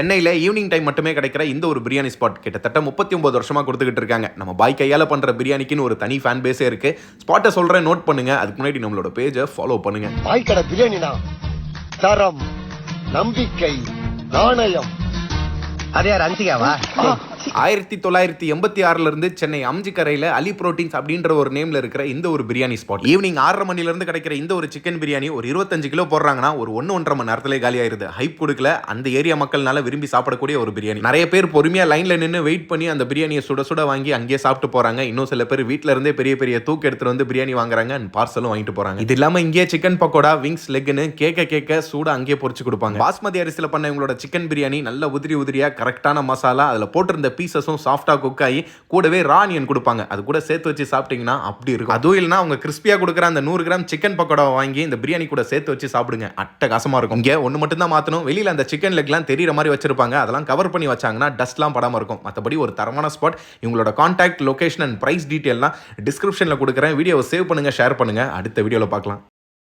சென்னையில் evening time மட்டுமே கிடைக்கிற இந்த ஒரு பிரியாணி ஸ்பாட் கிட்டத்தட்ட 39 வருஷமா கொடுத்துக்கிட்டு இருக்காங்க. நம்ம பாய் கையால் பண்ணுற பிரியாணிக்குன்னு ஒரு தனி ஃபேன் பேஸே இருக்கு. ஸ்பாட்டை சொல்கிறேன், நோட் பண்ணுங்க. அதுக்கு முன்னாடி நம்மளோட பேஜை ஃபாலோ பண்ணுங்க. பாய் கடை பிரியாணினா தரம், நம்பிக்கை, நாணயம். அதே ரஞ்சிகாவா? 1986 இருந்து சென்னை அம்ஜிக்கரையில் அலி புரோட்டீன்ஸ் அப்படின்ற ஒரு நேம்ல இருக்கிற இந்த ஒரு பிரியாணி ஸ்பாட். ஈவினிங் 6:30 மணிலிருந்து கிடைக்கிற இந்த ஒரு சிக்கன் பிரியாணி ஒரு 25 கிலோ போடுறாங்கன்னா ஒரு 1-1.5 மணி நேரத்திலே காலி ஆயிருது. ஹைப் கொடுக்கல, அந்த ஏரியா மக்கள்னால விரும்பி சாப்பிடக்கூடிய ஒரு பிரியாணி. நிறைய பேர் பொறுமையா லைன்ல நின்று வெயிட் பண்ணி அந்த பிரியாணியை சுட சுட வாங்கி அங்கேயே சாப்பிட்டு போறாங்க. இன்னும் சில பேர் வீட்டில இருந்தே பெரிய பெரிய தூக்கு எடுத்துட்டு வந்து பிரியாணி வாங்குறாங்க, பார்சலும் வாங்கிட்டு போறாங்க. இது இல்லாம இங்கே சிக்கன் பக்கோடா, விங்ஸ், லெக்னு கேட்க சூட அங்கேயே பொரிச்சு கொடுப்பாங்க. பாஸ்மதி அரிசியில் பண்ண இவங்களோட சிக்கன் பிரியாணி நல்ல உதிரியா கரெக்டான மசாலா, அதுல போட்டிருந்த பீசஸும் சாஃப்டா குக் ஆகி கூடவே ரானியன் கொடுப்பாங்க. அது கூட சேர்த்து வச்சு சாப்பிட்டீங்கன்னா அப்படி இருக்கும். அதுவும் இல்லைனா அவங்க கிறிஸ்பியா கொடுக்குற அந்த 100 கிராம் சிக்கன் பக்கோடா வாங்கி இந்த பிரியாணி கூட சேர்த்து வச்சு சாப்பிடுங்க, அட்டகாசமா இருக்கும். இங்கே ஒன்று மட்டும் தான் மாற்றணும், வெளியில் அந்த சிக்கன் லெக்லாம் தெரியுற மாதிரி வச்சிருப்பாங்க. அதெல்லாம் கவர் பண்ணி வச்சாங்கன்னா டஸ்ட்லாம் படாமல் இருக்கும். மற்றபடி ஒரு தரமான ஸ்பாட். இவங்களோட கான்டாக்ட், லொகேஷன் அண்ட் பிரைஸ் டீட்டெயிலாம் டிஸ்கிரிப்ஷனில் கொடுக்குறேன். வீடியோவை சேவ் பண்ணுங்க, ஷேர் பண்ணுங்க. அடுத்த வீடியோவில் பார்க்கலாம்.